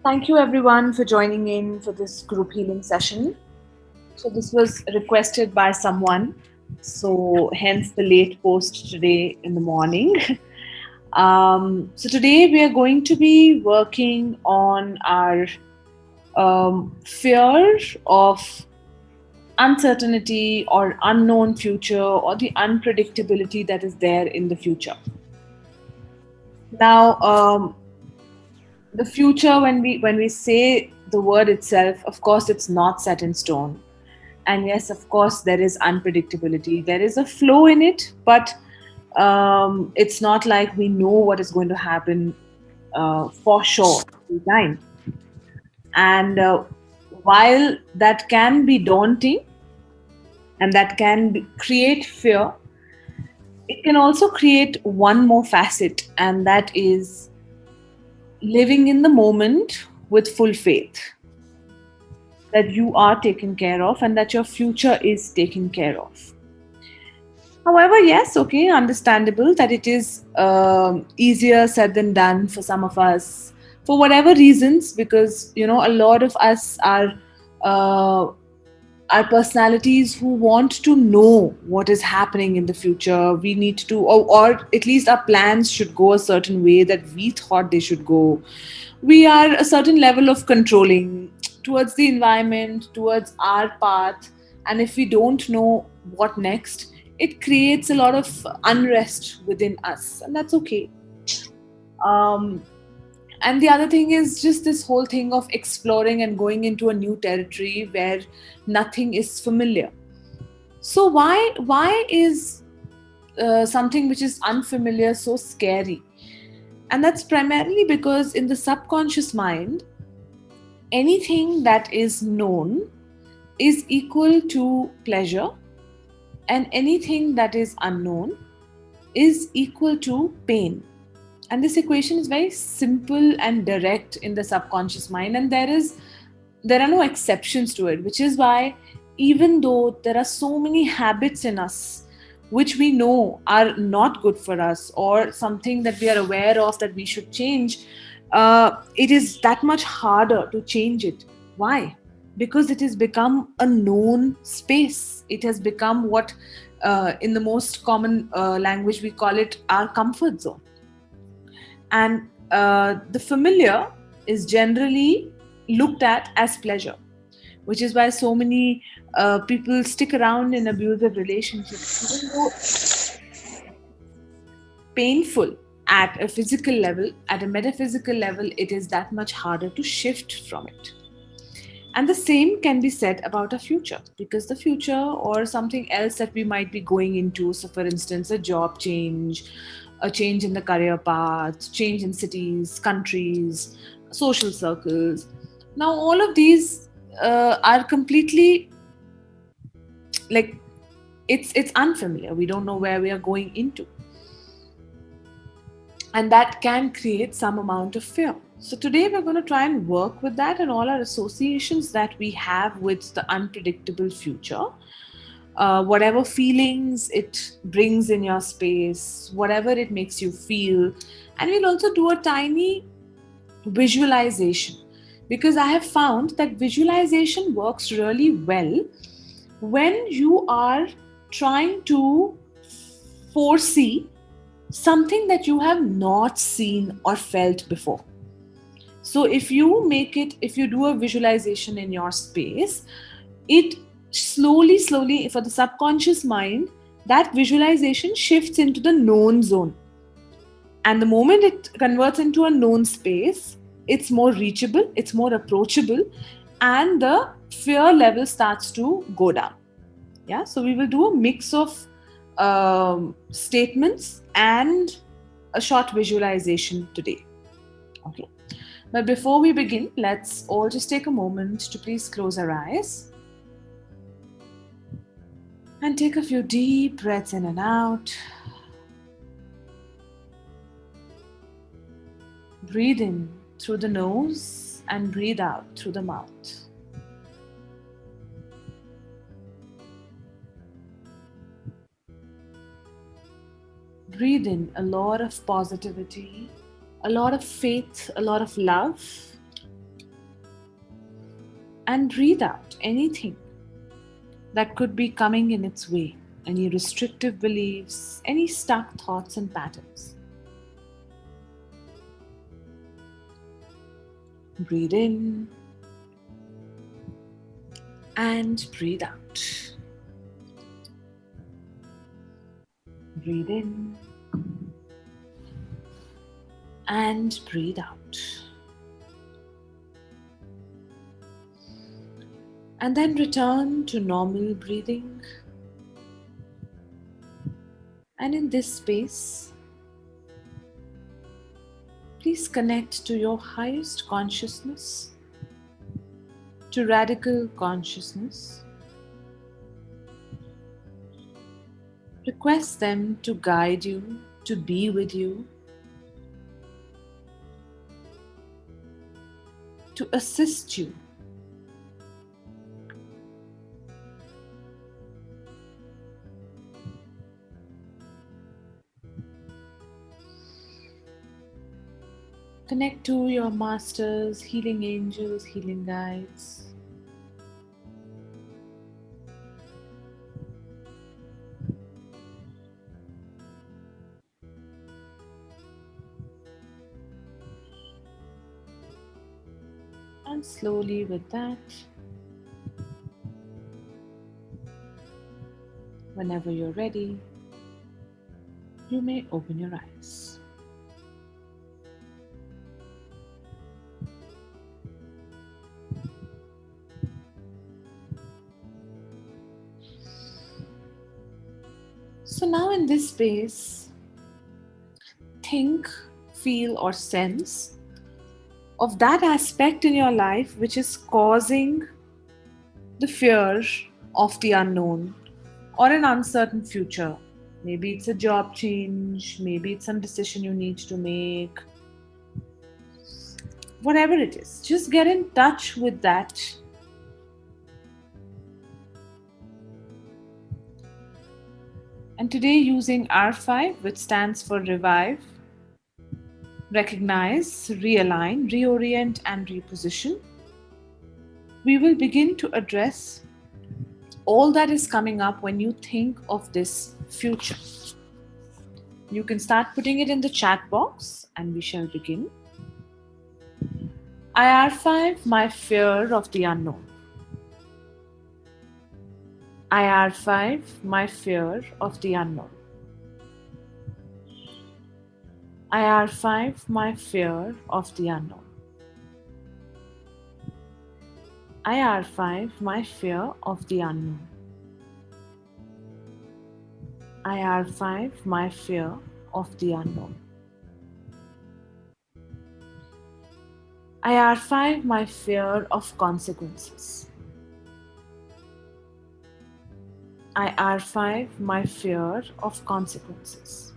Thank you everyone for joining in for this group healing session. So, this was requested by someone, so hence the late post today in the morning. So, today we are going to be working on our fear of uncertainty or unknown future or the unpredictability that is there in the future. Now, the future, when we say the word itself, of course it's not set in stone, and yes, of course there is unpredictability, there is a flow in it, but it's not like we know what is going to happen for sure every time. And while that can be daunting and that can create fear, it can also create one more facet, and that is living in the moment with full faith that you are taken care of and that your future is taken care of. However, yes, okay, understandable that it is easier said than done for some of us for whatever reasons, because a lot of us uh, are personalities who want to know what is happening in the future. We need to, or at least our plans should go a certain way that we thought they should go. We are a certain level of controlling towards the environment, towards our path, and if we don't know what next, it creates a lot of unrest within us, and that's okay. Um, and the other thing is just this whole thing of exploring and going into a new territory where nothing is familiar. So why is something which is unfamiliar so scary? And that's primarily because in the subconscious mind, anything that is known is equal to pleasure, and anything that is unknown is equal to pain. And this equation is very simple and direct in the subconscious mind, and there are no exceptions to it, which is why even though there are so many habits in us which we know are not good for us, or something that we are aware of that we should change, it is that much harder to change it. Why? Because it has become a known space. It has become what, in the most common language, we call it our comfort zone. And the familiar is generally looked at as pleasure, which is why so many people stick around in abusive relationships, even though painful at a physical level, at a metaphysical level, it is that much harder to shift from it. And the same can be said about a future, because the future or something else that we might be going into, so for instance, a job change, a change in the career path, change in cities, countries, social circles. Now, all of these are completely like it's unfamiliar. We don't know where we are going into, and that can create some amount of fear. So, today we're going to try and work with that and all our associations that we have with the unpredictable future. Whatever feelings it brings in your space, whatever it makes you feel. And we'll also do a tiny visualization, because I have found that visualization works really well when you are trying to foresee something that you have not seen or felt before. So if you do a visualization in your space, it slowly, for the subconscious mind, that visualization shifts into the known zone. And the moment it converts into a known space, it's more reachable, it's more approachable, and the fear level starts to go down. Yeah, so we will do a mix of statements and a short visualization today. Okay. But before we begin, let's all just take a moment to please close our eyes and take a few deep breaths in and out. Breathe in through the nose and breathe out through the mouth. Breathe in a lot of positivity, a lot of faith, a lot of love. and breathe out anything that could be coming in its way, any restrictive beliefs, any stuck thoughts and patterns. Breathe in and breathe out. Breathe in and breathe out. And then return to normal breathing. And in this space, please connect to your highest consciousness, to radical consciousness. Request them to guide you, to be with you, to assist you. Connect to your masters, healing angels, healing guides. And slowly with that, whenever you're ready, you may open your eyes. So now in this space, think, feel, or sense of that aspect in your life which is causing the fear of the unknown or an uncertain future. Maybe it's a job change, maybe it's some decision you need to make, whatever it is. Just get in touch with that. And today, using R5, which stands for revive, recognize, realign, reorient, and reposition, we will begin to address all that is coming up when you think of this future. You can start putting it in the chat box and we shall begin. IR5, my fear of the unknown. IR5, my fear of the unknown. IR5, my fear of the unknown. IR5, my fear of the unknown. IR5, my fear of the unknown. IR5, my fear of consequences. IR5, my fear of consequences.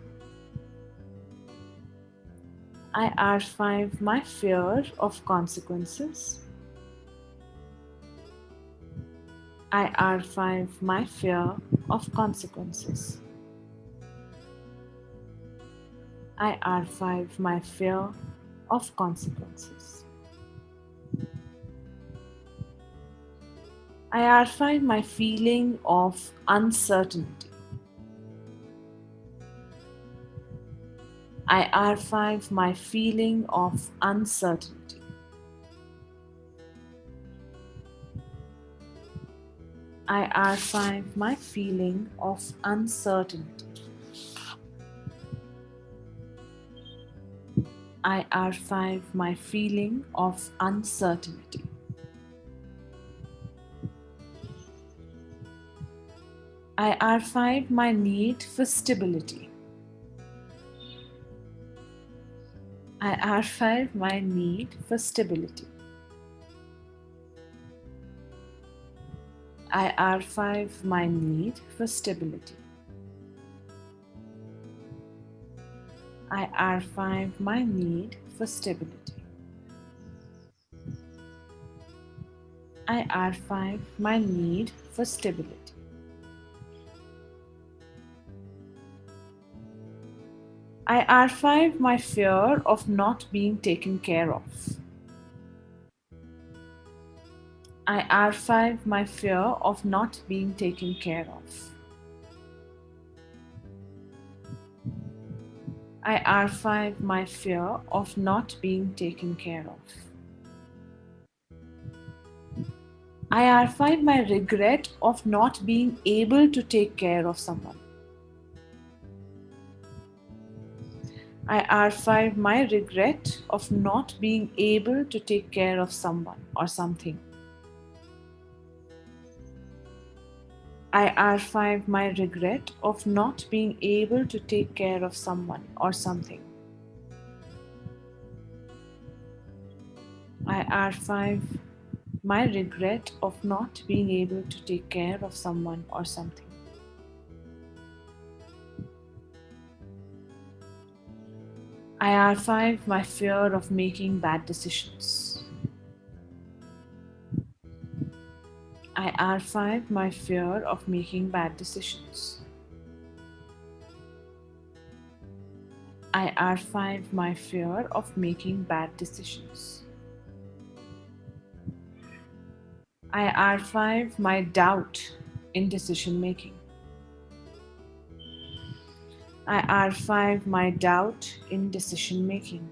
IR5, my fear of consequences. IR5, my fear of consequences. IR5, my fear of consequences. IR5, my feeling of uncertainty. IR5, my feeling of uncertainty. IR5, my feeling of uncertainty. IR5, my feeling of uncertainty. IR5, my need for stability. IR5, my need for stability. IR5, my need for stability. IR5, my need for stability. IR5, my need for stability. IR5, my fear of not being taken care of. I R5 my fear of not being taken care of. I R5 my fear of not being taken care of. I R5 my regret of not being able to take care of someone. I R5 my regret of not being able to take care of someone or something. I R5 my regret of not being able to take care of someone or something. I R5 my regret of not being able to take care of someone or something. I R5 my fear of making bad decisions. I R5 my fear of making bad decisions. I R5 my fear of making bad decisions. I R5 my doubt in decision making. I R5 my doubt in decision making.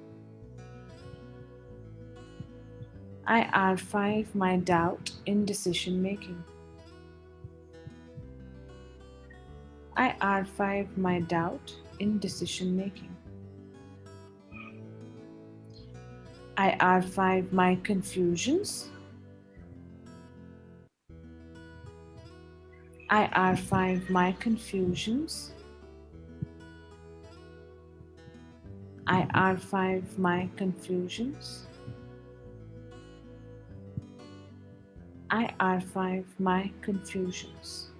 I R5 my doubt in decision making. I R5 my doubt in decision making. I R5 my confusions. I R5 my confusions. I R5 my confusions. I R5 my confusions.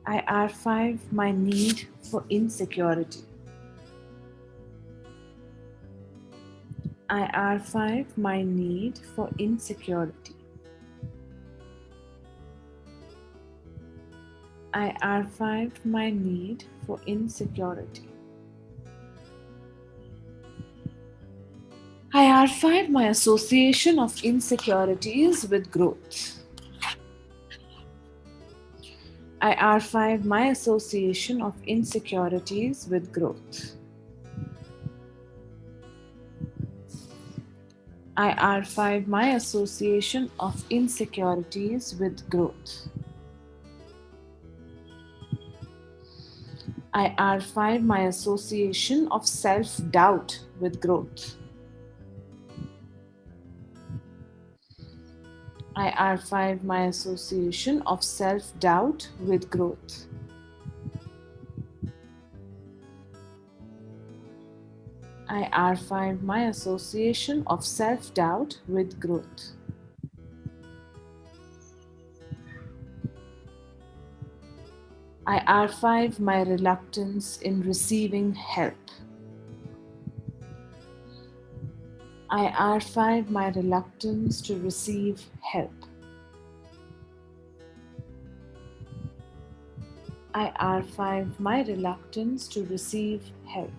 I R5 my need for insecurity. I R5 my need for insecurity. I R5 my need for insecurity. I R5 my association of insecurities with growth. I R5 my association of insecurities with growth. I R5 my association of insecurities with growth. I R5 my association of self-doubt with growth. I R5 my association of self-doubt with growth. I R5 my association of self-doubt with growth. I R5 my reluctance in receiving help. I R5 my reluctance to receive help. I R5 my reluctance to receive help.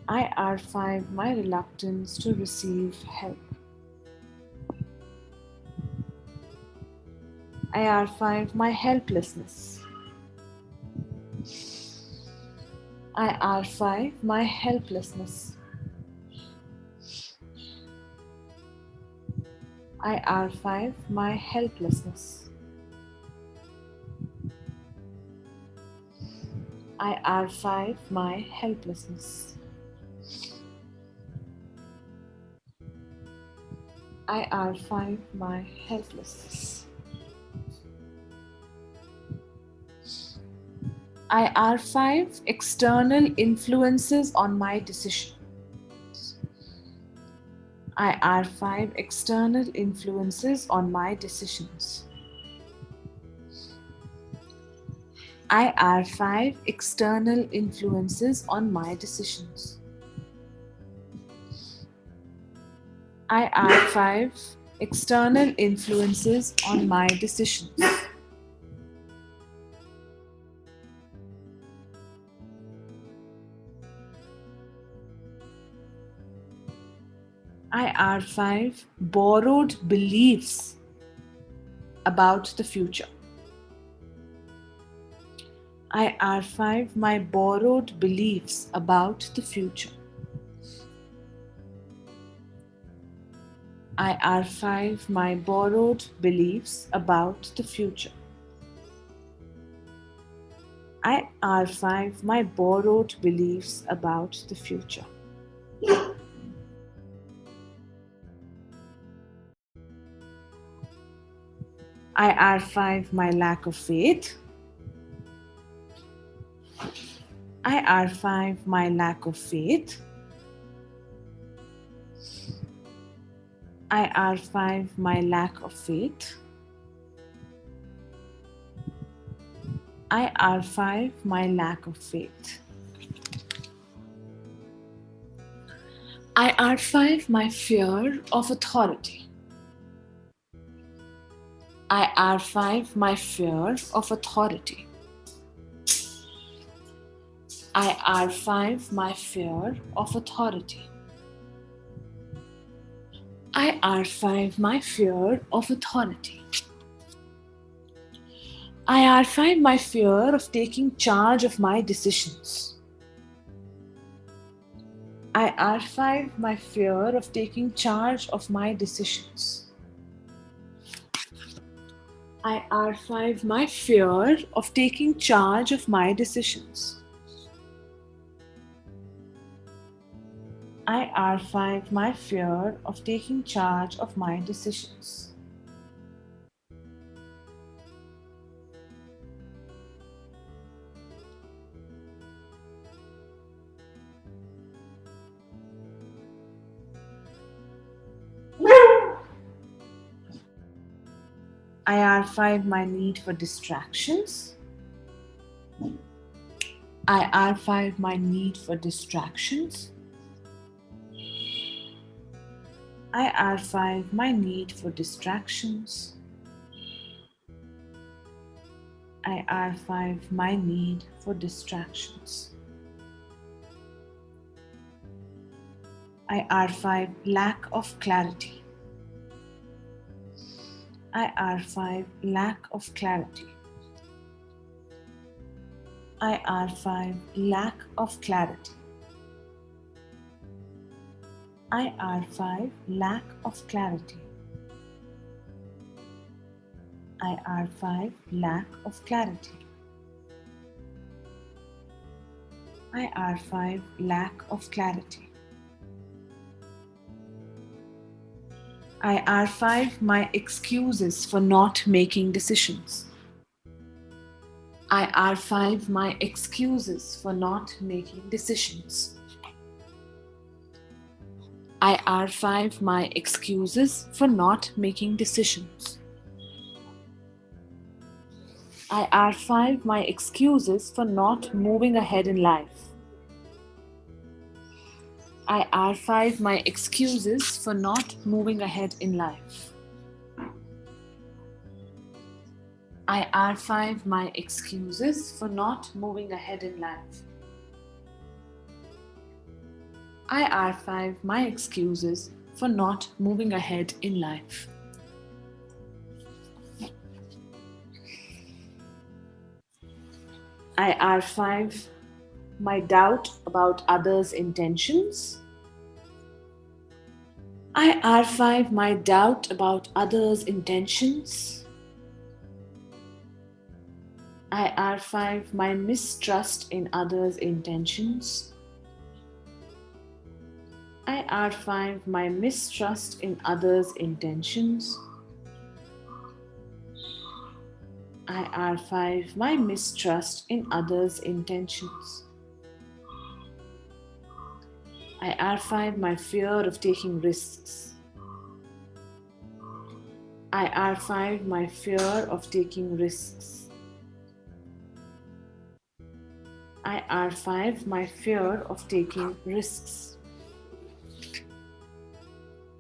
I R5 my reluctance to receive help. I R5 my helplessness. I R5 my helplessness. I R5 my helplessness. I R5 my helplessness. I R5 my helplessness. I R5 external influences on my decisions. I R5 external influences on my decisions. I R5 external influences on my decisions. I R5 external influences on my decisions. IR5 borrowed beliefs about the future. IR5 my borrowed beliefs about the future. IR5 my borrowed beliefs about the future. IR5 my borrowed beliefs about the future. IR5 my lack of faith. IR5 my lack of faith. IR5 my lack of faith. IR5 my lack of faith. IR5 my fear of authority. IR5 my fear of authority. IR5 my fear of authority. IR5 my fear of authority. IR5 my fear of taking charge of my decisions. IR5 my fear of taking charge of my decisions. IR5 my fear of taking charge of my decisions. IR5 my fear of taking charge of my decisions. IR5 my need for distractions. IR5 my need for distractions. IR5 my need for distractions. IR5 my need for distractions. IR5 lack of clarity. IR5 lack of clarity. IR5 lack of clarity. IR5 lack of clarity. IR5 lack of clarity. IR5 lack of clarity. IR5 my excuses for not making decisions. IR5 my excuses for not making decisions. IR5 my excuses for not making decisions. IR5 my excuses for not moving ahead in life. IR5 my excuses for not moving ahead in life. IR5 my excuses for not moving ahead in life. IR5 my excuses for not moving ahead in life. IR5 my doubt about others' intentions. IR5 my doubt about others' intentions. IR5 my mistrust in others' intentions. IR5 my mistrust in others' intentions. IR5 my mistrust in others' intentions. IR5 my fear of taking risks. IR5 my fear of taking risks. IR5 my fear of taking risks.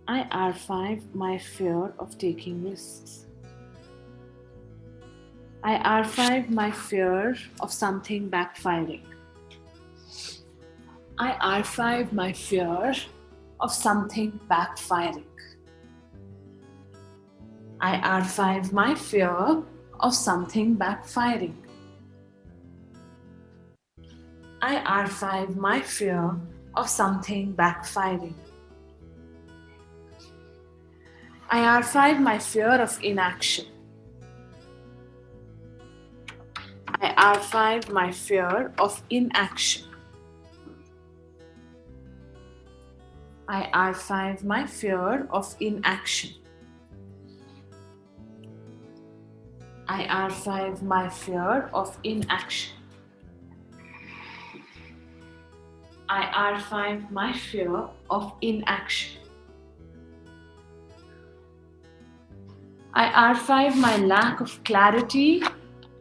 IR5 my fear of taking risks. IR5 my fear of something backfiring. IR5 my fear of something backfiring. I R5 my fear of something backfiring. I R5 my fear of something backfiring. I R5 my fear of inaction. I R5 my fear of inaction. I R5 my fear of inaction. I R5 my fear of inaction. I R5 my fear of inaction. I R5 my lack of clarity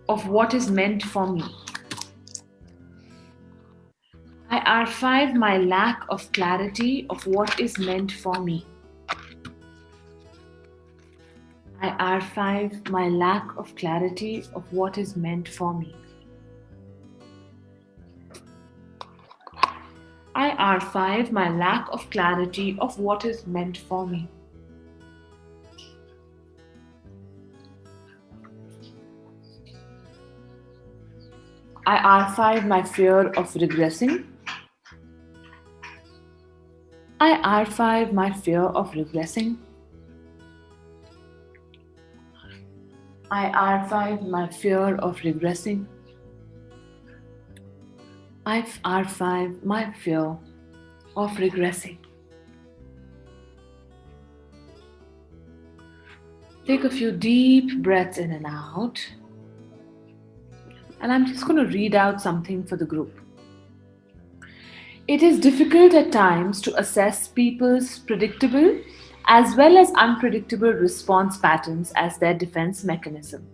of what is meant for me. I R5 my lack of clarity of what is meant for me. I R5 my lack of clarity of what is meant for me. I R5 my lack of clarity of what is meant for me. I R5 my fear of regressing. I R5 my fear of regressing. I R5 my fear of regressing. I R5 my fear of regressing. Take a few deep breaths in and out. And I'm just going to read out something for the group. It is difficult at times to assess people's predictable as well as unpredictable response patterns as their defense mechanism.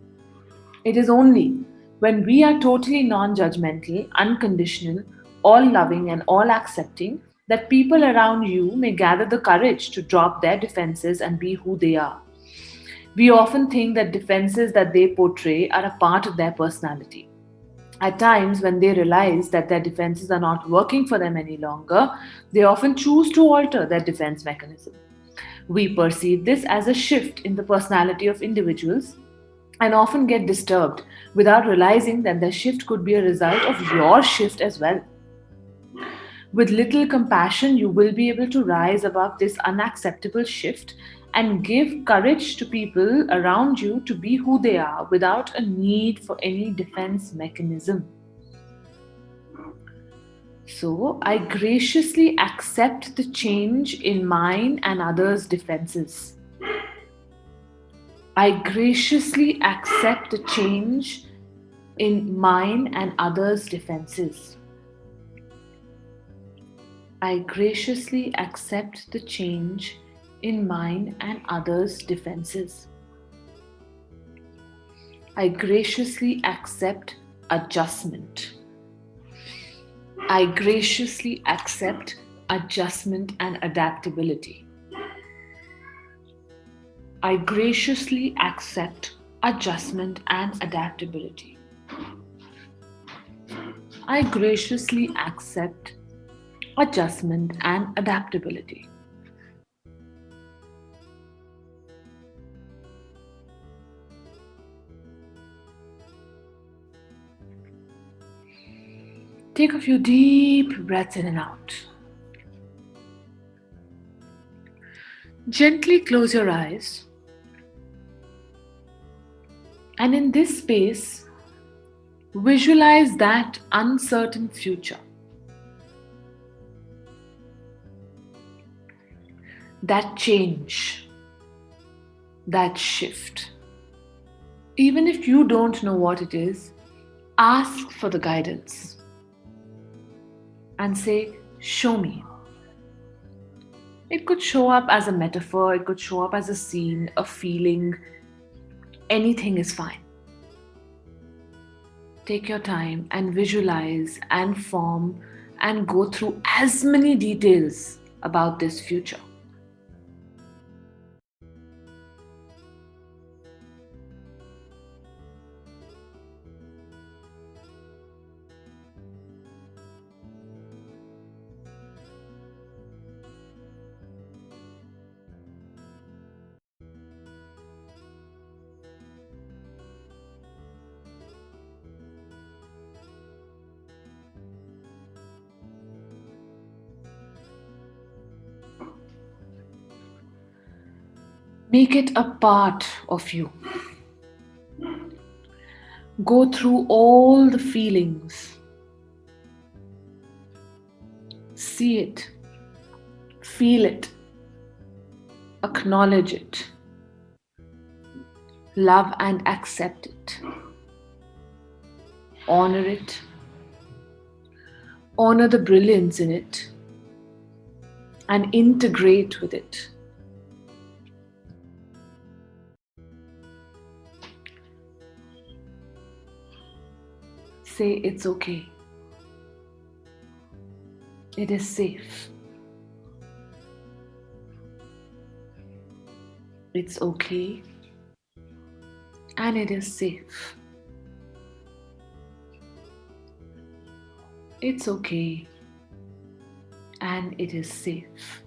It is only when we are totally non judgmental, unconditional, all loving, and all accepting that people around you may gather the courage to drop their defenses and be who they are. We often think that defenses that they portray are a part of their personality. At times, when they realize that their defenses are not working for them any longer, they often choose to alter their defense mechanism. We perceive this as a shift in the personality of individuals and often get disturbed without realizing that the shift could be a result of your shift as well. With little compassion, you will be able to rise above this unacceptable shift and give courage to people around you to be who they are without a need for any defense mechanism. So, I graciously accept the change in mine and others' defenses. I graciously accept the change in mine and others' defenses. I graciously accept the change in mine and others' defenses. I graciously accept adjustment. I graciously accept adjustment and adaptability. I graciously accept adjustment and adaptability. I graciously accept adjustment and adaptability. Take a few deep breaths in and out. Gently close your eyes. And in this space, visualize that uncertain future. That change. That shift. Even if you don't know what it is, ask for the guidance. And say, show me. It could show up as a metaphor, it could show up as a scene, a feeling. Anything is fine. Take your time and visualize and form and go through as many details about this future. Make it a part of you. Go through all the feelings. See it. Feel it. Acknowledge it. Love and accept it. Honor it. Honor the brilliance in it. And integrate with it. Say it's okay. It is safe. It's okay. And it is safe. It's okay. And it is safe.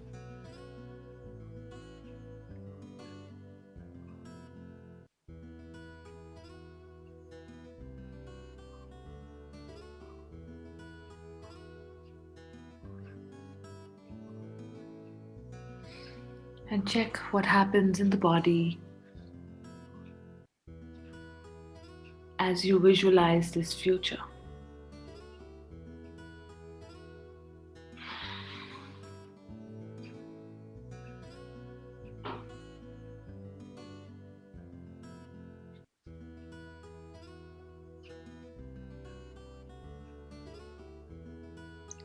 And check what happens in the body as you visualize this future.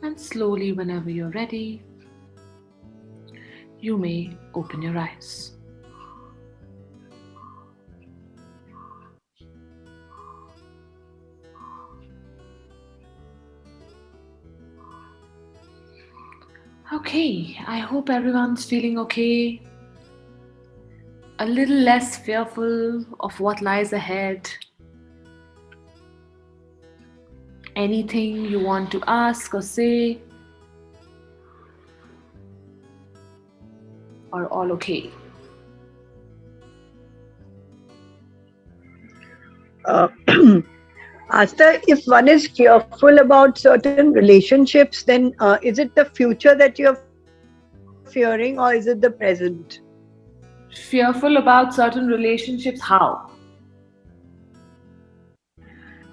And slowly, whenever you're ready, you may open your eyes. Okay, I hope everyone's feeling okay, a little less fearful of what lies ahead. Anything you want to ask or say, or all okay? Uh, Asta, if one is fearful about certain relationships, then is it the future that you're fearing or is it the present? Fearful about certain relationships, how?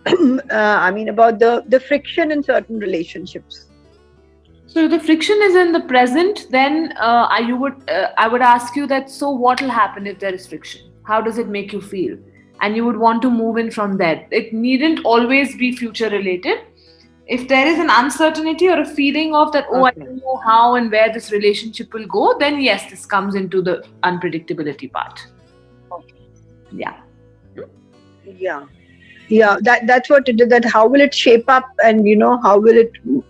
I mean, about the friction in certain relationships. So if the friction is in the present, then I would ask you that. So what will happen if there is friction? How does it make you feel? And you would want to move in from that. It needn't always be future related. If there is an uncertainty or a feeling of that, oh, I Okay. don't know how and where this relationship will go, then yes, this comes into the unpredictability part. Okay. Yeah. Yeah. Yeah. That's what it is. That how will it shape up, and how will it in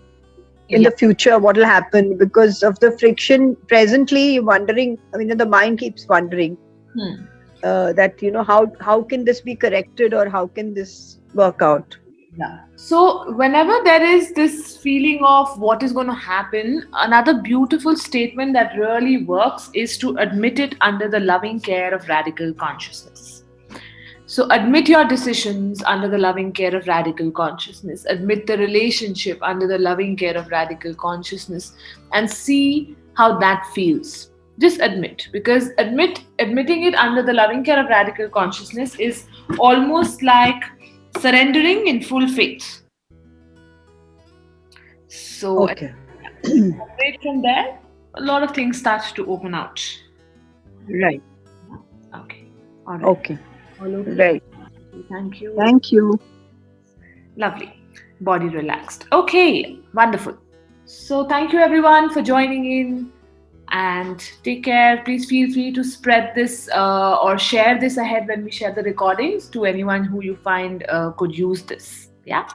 Yeah. the future? What will happen because of the friction? Presently, wondering. I mean, the mind keeps wondering Hmm. that how can this be corrected or how can this work out? Yeah. So, whenever there is this feeling of what is going to happen, another beautiful statement that really works is to admit it under the loving care of radical consciousness. So, admit your decisions under the loving care of radical consciousness, admit the relationship under the loving care of radical consciousness, and see how that feels. Just admit, because admitting it under the loving care of radical consciousness is almost like surrendering in full faith. So, Okay. right from there, a lot of things start to open out. Right. Okay. All right. Okay. All okay. Right. Thank you. Thank you. Lovely. Body relaxed. Okay. Wonderful. So, thank you everyone for joining in and take care. Please feel free to spread this or share this ahead when we share the recordings to anyone who you find could use this. Yeah.